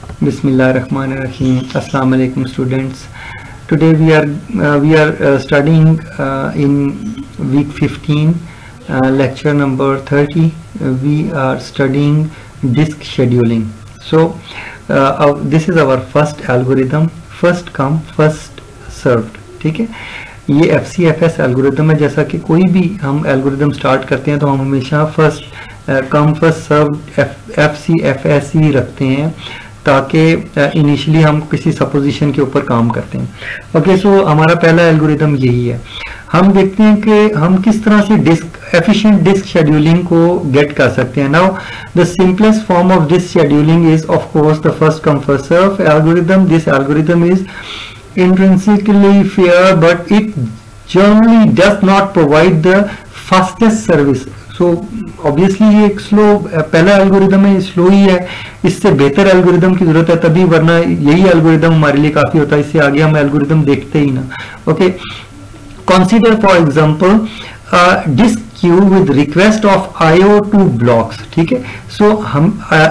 Bismillahirrahmanirrahim. Assalamu alaikum students. Today we are studying in week 15, lecture number 30. We are studying disk scheduling. So this is our first algorithm, first come first served. ठीक है, ये FCFS algorithm है. जैसा कि कोई भी हम algorithm start करते हैं तो हम हमेशा first come first serve FCFS ही रखते हैं ताकि इनिशियली हम किसी सपोजिशन के ऊपर काम करते हैं. ओके, सो हमारा पहला एल्गोरिथम यही है. हम देखते हैं कि हम किस तरह से एफिशिएंट डिस्क शेड्यूलिंग को गेट कर सकते हैं. Now the simplest form of disk scheduling is of course the first come first serve algorithm. This algorithm is intrinsically fair, but it generally does not provide the fastest service. So obviously ये एक slow पहला algorithm है, slow ही है. इससे बेहतर algorithm की जरूरत है तभी, वरना यही एल्गोरिथम हमारे लिए काफी होता है. इससे आगे हम एल्गोरिथम देखते ही ना. Okay, consider for example disk queue with request of IO to blocks. ठीक है, सो हम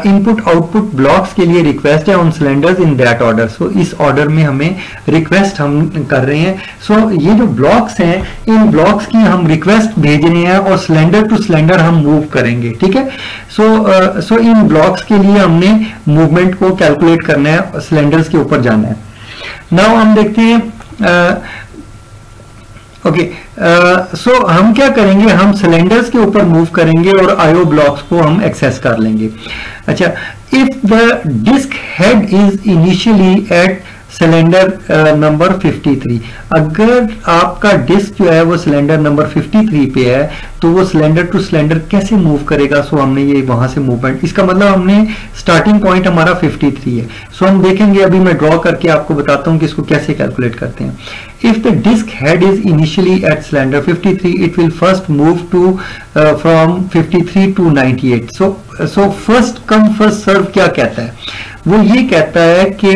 इनपुट आउटपुट ब्लॉक्स के लिए रिक्वेस्ट है on cylinders in that order. So इस ऑर्डर में हमें रिक्वेस्ट हम कर रहे हैं. सो ये जो ब्लॉक्स हैं, इन ब्लॉक्स की हम रिक्वेस्ट भेज रहे हैं और सिलेंडर टू सिलेंडर हम मूव करेंगे. ठीक है, सो इन ब्लॉक्स के लिए हमने मूवमेंट को कैलकुलेट करना है, सिलेंडर्स के ऊपर जाना है. नाउ हम देखते हैं. ओके, सो हम क्या करेंगे, हम सिलेंडर्स के ऊपर मूव करेंगे और आईओ ब्लॉक्स को हम एक्सेस कर लेंगे. अच्छा, if the disk head is initially at cylinder number 53, अगर आपका डिस्क जो है वो सिलेंडर नंबर 53 पे है तो वो सिलेंडर टू सिलेंडर कैसे मूव करेगा. सो हमने ये वहां से मूवमेंट, इसका मतलब हमने स्टार्टिंग पॉइंट हमारा 53 है. सो हम देखेंगे, अभी मैं ड्रॉ करके आपको बताता हूं कि इसको कैसे कैलकुलेट करते हैं. If the disk head is initially at cylinder 53, it will first move to from 53 to 98. So first come first serve क्या कहता है, वो ये कहता है कि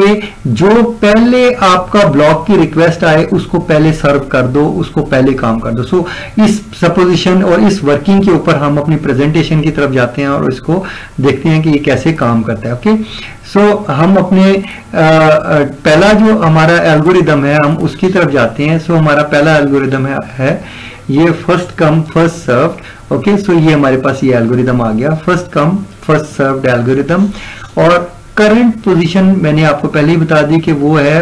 जो पहले आपका ब्लॉक की रिक्वेस्ट आए उसको पहले सर्व कर दो, उसको पहले काम कर दो. सो इस सपोजिशन और इस वर्किंग के ऊपर हम अपनी प्रेजेंटेशन की तरफ जाते हैं और इसको देखते हैं कि ये कैसे काम करता है. ओके, सो हम अपने पहला जो हमारा एल्गोरिदम है हम उसकी तरफ जाते हैं. सो हमारा पहला एल्गोरिदम है ये first come first served. Okay, so ये हमारे पास ये एल्गोरिदम आ गया, first come first served algorithm. और करंट पोजीशन मैंने आपको पहले ही बता दी कि वो है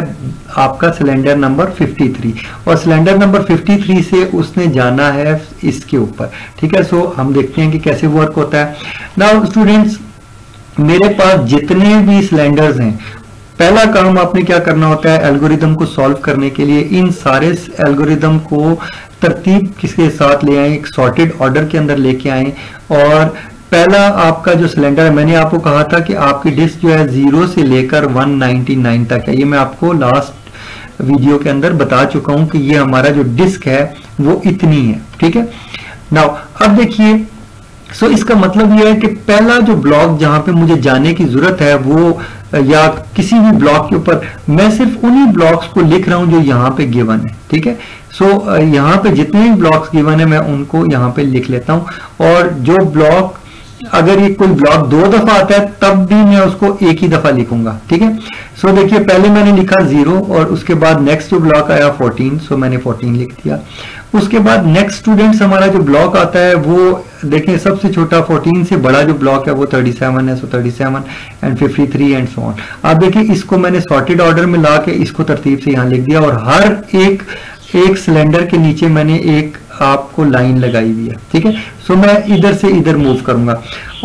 आपका सिलेंडर नंबर 53, और सिलेंडर नंबर 53 से उसने जाना है इसके ऊपर. ठीक है, सो हम देखते हैं कि कैसे वर्क होता है. नाउ स्टूडेंट्स, मेरे पास जितने भी सिलेंडर्स हैं, पहला काम आपने क्या करना होता है, एल्गोरिदम को सॉल्व करने के लिए इन सारे एल्गोरिदम को तरतीब किसके साथ ले आए, एक सॉर्टेड ऑर्डर के अंदर लेके आए. और पहला आपका जो सिलेंडर है, मैंने आपको कहा था कि आपकी डिस्क जो है 0 से लेकर 199 तक है. ये मैं आपको लास्ट वीडियो के अंदर बता चुका हूं कि ये हमारा जो डिस्क है वो इतनी है. ठीक है, नाउ अब देखिए, सो इसका मतलब यह है कि पहला जो ब्लॉक जहां पे मुझे जाने की जरूरत है वो, या किसी भी ब्लॉक के ऊपर, मैं सिर्फ उन्हीं ब्लॉक्स को लिख रहा हूं जो यहाँ पे गिवन है. ठीक है, सो यहाँ पे जितने भी ब्लॉक्स गिवन है मैं उनको यहाँ पे लिख लेता हूं. और जो ब्लॉक, अगर ये कोई ब्लॉक 2 दफा आता है तब भी मैं उसको एक ही दफा लिखूंगा. ठीक है, सो देखिए, पहले मैंने लिखा 0 और उसके बाद नेक्स्ट जो ब्लॉक आया 14, सो मैंने 14 लिख दिया. उसके बाद नेक्स्ट स्टूडेंट्स हमारा जो ब्लॉक आता है वो देखें, सबसे छोटा 14 से बड़ा जो ब्लॉक है वो 37 है. सो 37 एंड 53 एंड सो ऑन. आप देखिए, इसको मैंने सॉर्टेड ऑर्डर में ला के इसको तरतीब से यहाँ लिख दिया और हर एक सिलेंडर के नीचे मैंने एक आपको लाइन लगाई हुई है. ठीक है, सो मैं इधर से इधर मूव करूंगा.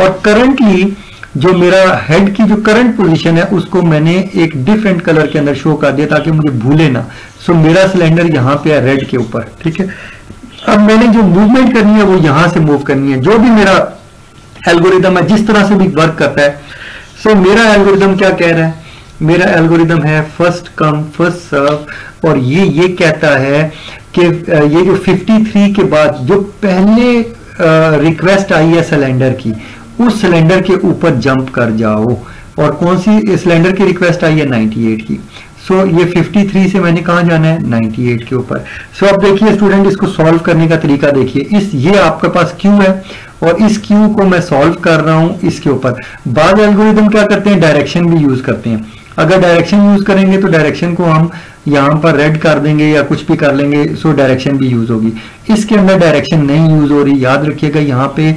और करंटली जो मेरा हेड की जो करंट पोजीशन है उसको मैंने एक डिफरेंट कलर के अंदर शो कर दिया ताकि मुझे भूले ना. सो मेरा सिलेंडर यहाँ पे है रेड के ऊपर. ठीक है, अब मैंने जो मूवमेंट करनी है वो यहां से मूव करनी है. जो भी मेरा एल्गोरिदम है जिस तरह से भी वर्क करता है, सो मेरा एल्गोरिदम क्या कह रहा है, मेरा एल्गोरिदम है फर्स्ट कम फर्स्ट सर्व. और ये कहता है कि ये जो 53 के बाद जो पहले रिक्वेस्ट आई है सिलेंडर की, उस सिलेंडर के ऊपर जंप कर जाओ. और कौन सी सिलेंडर की रिक्वेस्ट आई है, 98 की. सो ये 53 से मैंने कहाँ जाना है, 98 के ऊपर। सो अब देखिए स्टूडेंट, इसको सॉल्व करने का तरीका देखिए। ये आपके पास क्यू है और इस क्यू को मैं सॉल्व कर रहा हूं इसके ऊपर। बाद एल्गोरिदम क्या करते हैं, डायरेक्शन भी यूज करते हैं। अगर डायरेक्शन यूज करेंगे तो डायरेक्शन को हम यहां पर रेड कर देंगे या कुछ भी कर लेंगे, सो डायरेक्शन भी यूज होगी। इसके अंदर डायरेक्शन नहीं यूज हो रही, याद रखिएगा। यहाँ पे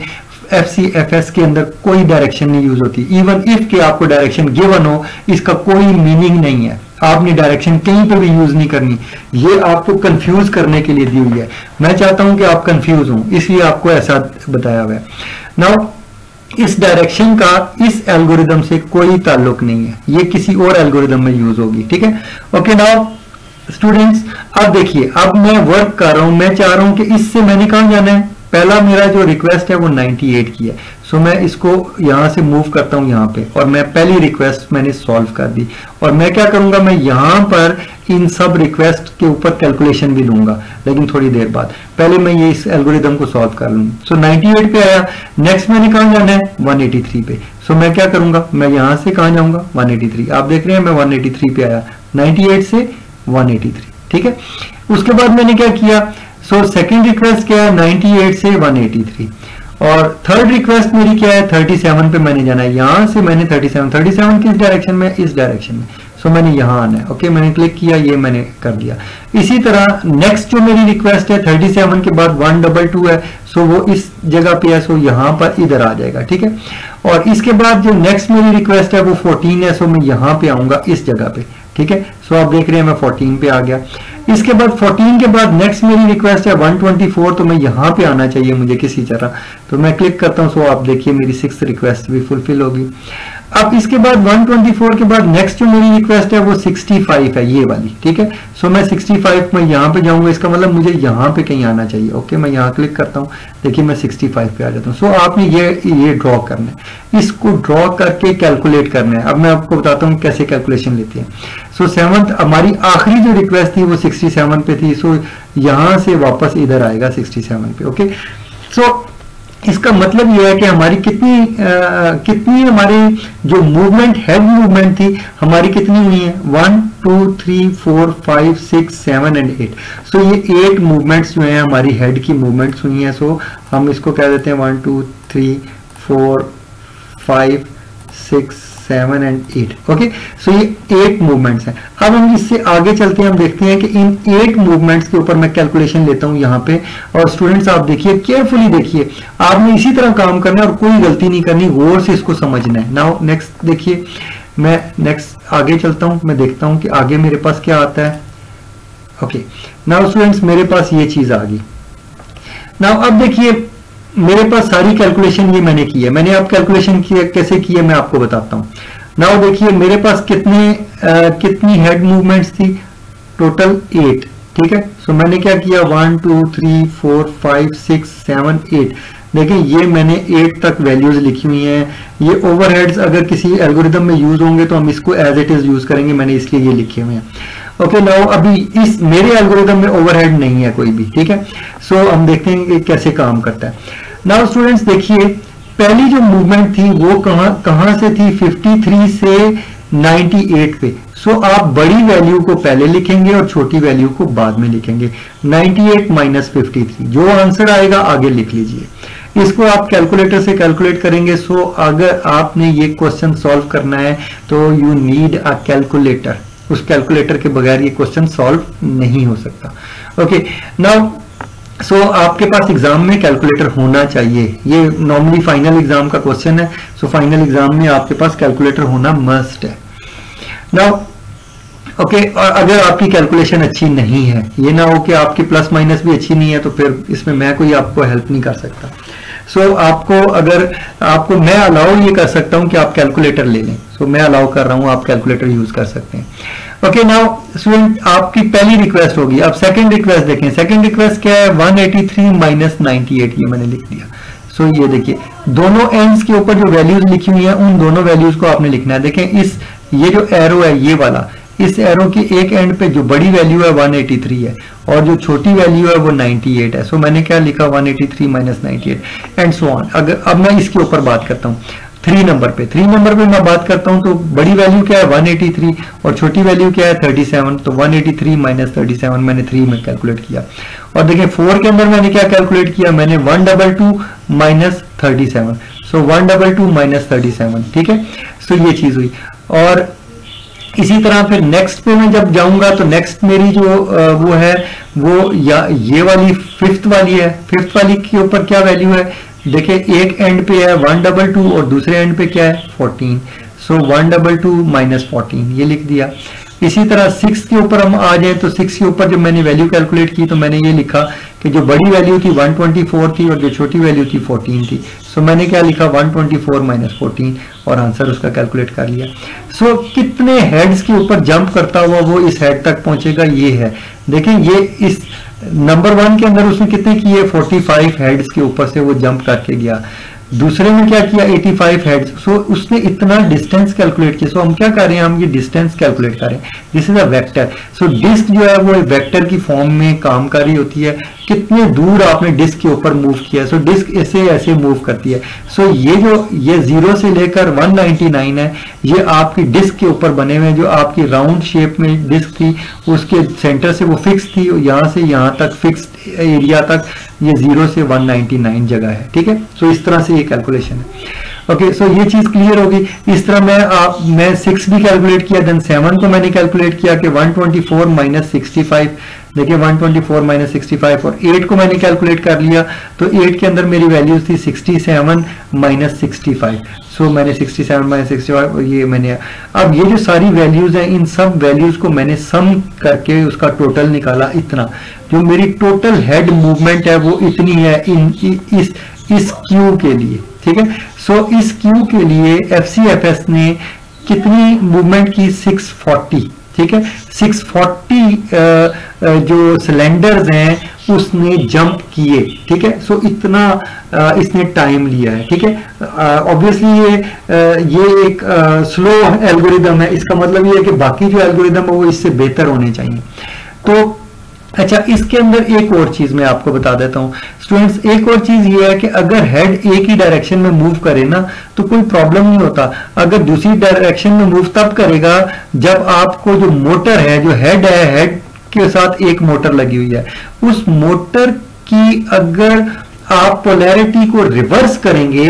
FCFS के अंदर कोई डायरेक्शन नहीं यूज होती। इवन इफ के आपको डायरेक्शन गिवन हो, इसका कोई मीनिंग नहीं है। आपने डायरेक्शन कहीं पे भी यूज नहीं करनी, ये आपको कंफ्यूज करने के लिए दी हुई है। मैं चाहता हूं कि आप कंफ्यूज हो, इसलिए आपको ऐसा बताया हुआ है। नाउ इस डायरेक्शन का इस एल्गोरिदम से कोई ताल्लुक नहीं है, ये किसी और एल्गोरिदम में यूज होगी, ठीक है। ओके नाउ स्टूडेंट्स, अब देखिए, अब मैं वर्क कर रहा हूं, मैं चाह रहा हूं कि इससे मैंने कहां जाना है। पहला मेरा जो रिक्वेस्ट है वो 98 की है, सो मैं इसको यहां से मूव करता हूं यहां पे, और मैं पहली रिक्वेस्ट मैंने सॉल्व कर दी। और मैं क्या करूंगा, मैं यहां पर इन सब रिक्वेस्ट के ऊपर कैलकुलेशन भी लूंगा, लेकिन थोड़ी देर बाद। पहले मैं ये इस एल्गोरिदम को सॉल्व कर लूँ। सो 98 पे आया, नेक्स्ट मैंने कहां जाना है, 183 पे। सो मैं क्या करूंगा, मैं यहां से कहां जाऊंगा, 183। आप देख रहे हैं मैं 183 पे आया, 98 से 183, ठीक है। उसके बाद मैंने क्या किया, सो सेकंड रिक्वेस्ट क्या है, 98 से 183, और थर्ड रिक्वेस्ट मेरी क्या है, 37 पे मैंने जाना है। यहां से मैंने 37 किस डायरेक्शन में, इस डायरेक्शन में। सो मैंने यहां आना है। ओके, मैंने क्लिक किया, ये मैंने कर दिया। इसी तरह नेक्स्ट जो मेरी रिक्वेस्ट है 37 के बाद 122 है, सो वो इस जगह पे है, सो यहां पर इधर आ जाएगा, ठीक है। और इसके बाद जो नेक्स्ट मेरी रिक्वेस्ट है वो 14 है, सो मैं यहां पे आऊंगा इस जगह पे, ठीक है। सो आप देख रहे हैं मैं 14 पे आ गया। इसके बाद 14 के बाद नेक्स्ट मेरी रिक्वेस्ट है 124, तो मैं यहां पे आना चाहिए मुझे किसी तरह, तो मैं क्लिक करता हूं। सो आप देखिए मेरी 6th रिक्वेस्ट भी फुलफिल होगी। अब इसके बाद 124 के बाद नेक्स्ट जो मेरी रिक्वेस्ट है वो 65 है, ये वाली, ठीक है। सो मैं 65 में यहां पे जाऊंगा, इसका मतलब मुझे यहां पे कहीं आना चाहिए। ओके, मैं यहां क्लिक करता हूं, देखिए मैं 65 पे आ जाता हूं। सो आपने ये ड्रॉ करना है, इसको ड्रॉ करके कैलकुलेट करना है। अब मैं आपको बताता हूं कैसे कैलकुलेशन लेती है। सो 7th हमारी आखिरी जो रिक्वेस्ट थी वो 67 पे थी, सो यहां से वापस इधर आएगा 67 पे। ओके, सो इसका मतलब यह है कि हमारी कितनी हमारी जो मूवमेंट, हेड मूवमेंट थी हमारी कितनी हुई है, 1 2 3 4 5 6 7 एंड 8। सो ये 8 मूवमेंट्स जो हैं हमारी हेड की मूवमेंट्स हुई हैं। सो हम इसको कह देते हैं 1 2 3 4 5 6 7 एंड 8। ओके, सो ये 8 मूवमेंट्स हैं। अब हम इससे आगे चलते हैं, हम देखते हैं कि इन 8 मूवमेंट्स के ऊपर मैं कैलकुलेशन लेता हूं यहां पे। और स्टूडेंट्स आप देखिए, केयरफुली देखिए, आपने इसी तरह काम करना है और कोई गलती नहीं करनी, गौर से इसको समझना है। नाउ नेक्स्ट देखिए, मैं नेक्स्ट आगे चलता हूं, मैं देखता हूं कि आगे मेरे पास क्या आता है। ओके, नाउ स्टूडेंट्स मेरे पास ये चीज आ गई। नाउ अब देखिए मेरे पास सारी कैलकुलेशन ये मैंने की है। मैंने अब कैलकुलेशन कैसे की है मैं आपको बताता हूं। नाउ देखिए मेरे पास कितनी हेड मूवमेंट्स थी, टोटल 8, ठीक है। सो मैंने क्या किया, 1 2 3 4 5 6 7 8। देखिए ये मैंने 8 तक वैल्यूज लिखी हुई हैं। ये ओवरहेड्स अगर किसी एल्गोरिदम में यूज होंगे तो हम इसको एज इट इज यूज करेंगे, मैंने इसलिए ये लिखे हुए हैं। ओके, नाउ अभी इस मेरे एल्गोरिदम में ओवरहेड नहीं है कोई भी, ठीक है। सो हम देखते हैं कि कैसे काम करता है। नाउ स्टूडेंट्स देखिए, पहली जो मूवमेंट थी वो कहां से थी, 53 से 98 पे। सो आप बड़ी वैल्यू को पहले लिखेंगे और छोटी वैल्यू को बाद में लिखेंगे। 98 माइनस 53, जो आंसर आएगा आगे लिख लीजिए। इसको आप कैलकुलेटर से कैलकुलेट करेंगे। सो अगर आपने ये क्वेश्चन सॉल्व करना है तो यू नीड अ कैलकुलेटर। उस कैलकुलेटर के बगैर ये क्वेश्चन सॉल्व नहीं हो सकता। ओके, नाउ सो आपके पास एग्जाम में कैलकुलेटर होना चाहिए। ये नॉर्मली फाइनल एग्जाम का क्वेश्चन है। सो फाइनल एग्जाम में आपके पास कैलकुलेटर होना मस्ट है। नाउ ओके, और अगर आपकी कैलकुलेशन अच्छी नहीं है, ये ना हो कि आपकी प्लस माइनस भी अच्छी नहीं है, तो फिर इसमें मैं कोई आपको हेल्प नहीं कर सकता। सो आपको मैं अलाउ ये कर सकता हूं कि आप कैलकुलेटर ले लें। सो मैं अलाउ कर रहा हूं, आप कैलकुलेटर यूज कर सकते हैं। ओके, नाउ स्टूडेंट आपकी पहली रिक्वेस्ट होगी। अब सेकंड रिक्वेस्ट देखें। सेकंड रिक्वेस्ट क्या है, 183 माइनस 98, ये मैंने लिख दिया। सो ये देखिए दोनों एंड्स के ऊपर जो वैल्यूज लिखी हुई हैं उन दोनों वैल्यूज को आपने लिखना है। देखें ये जो एरो है ये वाला, इस एरो की एक एंड पे जो बड़ी वैल्यू है 183 है और जो छोटी वैल्यू है वो 98 है। सो मैंने क्या लिखा, 183 माइनस 98 एंड सो ऑन। अगर अब मैं इसके ऊपर बात करता हूँ 3 नंबर पे मैं बात करता हूं तो बड़ी वैल्यू क्या है 183 और छोटी वैल्यू क्या है 37, तो 183 माइनस 37 मैंने 3 में कैलकुलेट किया। और देखिए 4 के अंदर मैंने क्या कैलकुलेट किया, मैंने 122 माइनस 37, सो 122 माइनस 37, ठीक है। सो ये चीज हुई। और इसी तरह फिर नेक्स्ट पे मैं जब जाऊंगा तो नेक्स्ट मेरी जो वो है वो या ये वाली फिफ्थ वाली है, फिफ्थ वाली के ऊपर क्या वैल्यू है, देखिए एक एंड पे है 122 और दूसरे एंड पे क्या है 14, सो 122 माइनस 14 ये लिख दिया। इसी तरह 6 के ऊपर हम आ जाए तो 6 के ऊपर जब मैंने वैल्यू कैलकुलेट की तो मैंने ये लिखा कि जो बड़ी वैल्यू थी 124 थी और जो छोटी वैल्यू थी 14 थी, सो मैंने क्या लिखा 124 माइनस 14 और आंसर उसका कैलकुलेट कर लिया। सो कितने हेड्स के ऊपर जंप करता हुआ वो इस हेड तक पहुंचेगा, ये है। देखिए ये इस नंबर 1 के अंदर उसने कितने किए 45 हेड्स के ऊपर से वो जंप करके गया। दूसरे में क्या किया 85 हेड्स, सो उसने इतना डिस्टेंस कैलकुलेट किया। सो हम क्या कर रहे हैं, हम ये डिस्टेंस कैलकुलेट कर रहे हैं, this is a vector. So disk जो है वो वेक्टर की फॉर्म में काम कर रही होती है, कितने दूर आपने डिस्क के ऊपर मूव किया, सो डिस्क ऐसे ऐसे मूव करती है। सो ये जो ये 0 से लेकर 199 है, ये आपकी डिस्क के ऊपर बने हुए हैं, जो आपकी राउंड शेप में डिस्क थी उसके सेंटर से वो फिक्स थी, यहाँ से यहाँ तक फिक्स एरिया तक ये 0 से 199 जगह है, ठीक है। सो इस तरह से ये कैलकुलेशन है। ओके, सो ये चीज क्लियर होगी। इस तरह मैं 6 भी कैलकुलेट किया, देन 7 को मैंने कैलकुलेट किया कि 124 माइनस 65, देखिए 124 माइनस 65, और 8 को मैंने कैलकुलेट कर लिया तो 8 के अंदर मेरी वैल्यूज थी 67 माइनस 65, सो मैंने 67 माइनस 65 ये मैंने, अब ये जो सारी वैल्यूज हैं इन सब वैल्यूज को मैंने सम करके उसका टोटल निकाला। इतना जो मेरी टोटल हेड मूवमेंट है वो इतनी है इस क्यू के लिए, ठीक है। सो इस क्यू के लिए FCFS ने कितनी मूवमेंट की 640, ठीक है। 640 जो सिलेंडर्स हैं उसने जंप किए, ठीक है। सो इतना इसने टाइम लिया है, ठीक है। ऑब्वियसली ये एक स्लो एल्गोरिदम है, इसका मतलब ये है कि बाकी जो एल्गोरिदम है वो इससे बेहतर होने चाहिए। तो अच्छा, इसके अंदर एक और चीज मैं आपको बता देता हूं स्टूडेंट्स, एक और चीज ये है कि अगर हेड एक ही डायरेक्शन में मूव करे ना तो कोई प्रॉब्लम नहीं होता। अगर दूसरी डायरेक्शन में मूव तब करेगा जब आपको जो मोटर है, जो हेड है, हेड के साथ एक मोटर लगी हुई है, उस मोटर की अगर आप पोलैरिटी को रिवर्स करेंगे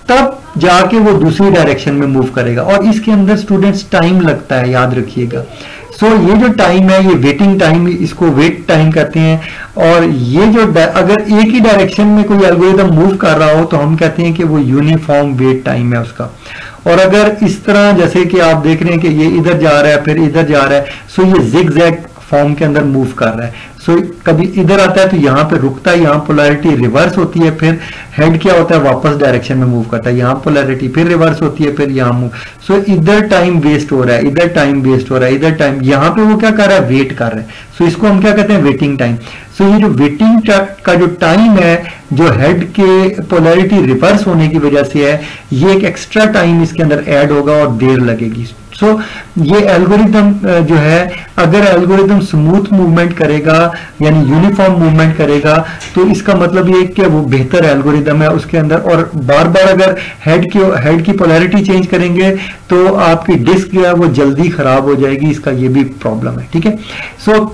तब जाके वो दूसरी डायरेक्शन में मूव करेगा। और इसके अंदर स्टूडेंट्स टाइम लगता है, याद रखिएगा। सो ये जो टाइम है ये वेटिंग टाइम, इसको वेट टाइम कहते हैं। और ये जो अगर एक ही डायरेक्शन में कोई एल्गोरिदम मूव कर रहा हो तो हम कहते हैं कि वो यूनिफॉर्म वेट टाइम है उसका। और अगर इस तरह जैसे कि आप देख रहे हैं कि ये इधर जा रहा है फिर इधर जा रहा है, सो ये जिगजैग फॉर्म के अंदर मूव कर रहा है। सो कभी इधर आता है तो यहाँ पे रुकता है, यहाँ पोलैरिटी रिवर्स होती है, फिर हेड क्या होता है वापस डायरेक्शन में मूव करता है, यहाँ पोलैरिटी फिर रिवर्स होती है, फिर यहाँ मूव। सो इधर टाइम वेस्ट हो रहा है, इधर टाइम वेस्ट हो रहा है, इधर टाइम, यहाँ पे वो क्या कर रहा है वेट कर रहा है। सो इसको हम क्या कहते हैं वेटिंग टाइम। सो ये जो वेटिंग का जो टाइम है जो हेड के पोलैरिटी रिवर्स होने की वजह से है, ये एक एक्स्ट्रा टाइम इसके अंदर ऐड होगा और देर लगेगी। सो ये एल्गोरिदम जो है, अगर एल्गोरिदम स्मूथ मूवमेंट करेगा यानी यूनिफॉर्म मूवमेंट करेगा तो इसका मतलब ये कि वो बेहतर एल्गोरिदम है उसके अंदर। और बार बार अगर हेड की पोलैरिटी चेंज करेंगे तो आपकी डिस्क जो है वो जल्दी खराब हो जाएगी, इसका ये भी प्रॉब्लम है, ठीक है। सो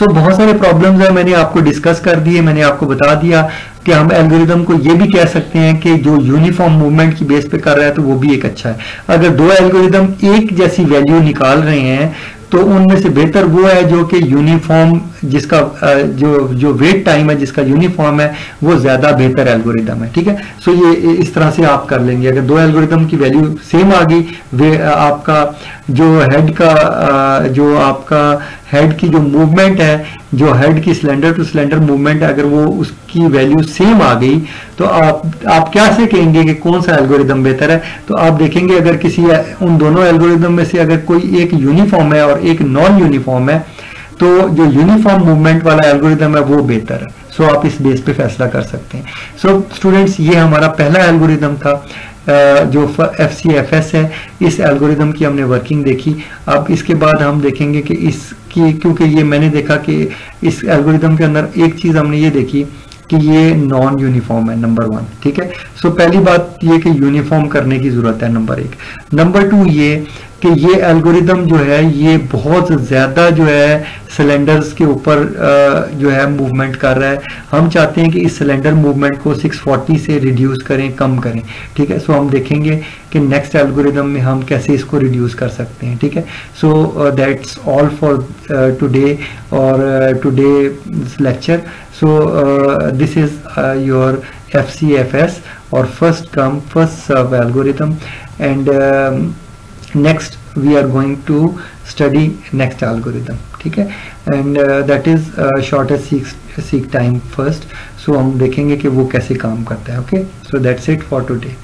बहुत सारे प्रॉब्लम्स हैं, मैंने आपको डिस्कस कर दिए, मैंने आपको बता दिया कि हम एल्गोरिदम को ये भी कह सकते हैं कि जो यूनिफॉर्म मूवमेंट की बेस पे कर रहा है तो वो भी एक अच्छा है। अगर दो एल्गोरिदम एक जैसी वैल्यू निकाल रहे हैं तो उनमें से बेहतर वो है जो कि यूनिफॉर्म, जिसका जो वेट टाइम है जिसका यूनिफॉर्म है, वो ज्यादा बेहतर एल्गोरिदम है, ठीक है। सो ये इस तरह से आप कर लेंगे। अगर दो एल्गोरिदम की वैल्यू सेम आ गई, वे आपका जो आपका हेड की जो मूवमेंट है, जो हेड की सिलेंडर टू सिलेंडर मूवमेंट है, अगर वो उसकी वैल्यू सेम आ गई तो आप क्या से कहेंगे कि कौन सा एल्गोरिदम बेहतर है। तो आप देखेंगे अगर किसी उन दोनों एल्गोरिदम में से अगर कोई एक यूनिफॉर्म है और एक नॉन यूनिफॉर्म है तो जो यूनिफॉर्म मूवमेंट वाला एल्गोरिदम है वो बेहतर है। सो आप इस बेस पे फैसला कर सकते हैं। सो स्टूडेंट्स, ये हमारा पहला एल्गोरिदम था जो FCFS है। इस एल्गोरिदम की हमने वर्किंग देखी। अब इसके बाद हम देखेंगे कि क्योंकि ये मैंने देखा कि इस एल्गोरिदम के अंदर एक चीज हमने ये देखी कि ये नॉन यूनिफॉर्म है, नंबर 1, ठीक है। सो पहली बात ये कि यूनिफॉर्म करने की जरूरत है, नंबर 1। नंबर 2 ये कि ये एल्गोरिदम जो है ये बहुत ज़्यादा जो है सिलेंडर्स के ऊपर जो है मूवमेंट कर रहा है। हम चाहते हैं कि इस सिलेंडर मूवमेंट को 640 से रिड्यूस करें, कम करें, ठीक है। सो हम देखेंगे कि नेक्स्ट एल्गोरिदम में हम कैसे इसको रिड्यूस कर सकते हैं, ठीक है। So that's all for today और today lecture. So this is your FCFS or first come first serve algorithm, and next we are going to study next algorithm, ठीक है। and that is shortest seek time first, so हम देखेंगे कि वो कैसे काम करता है। okay, so that's it for today.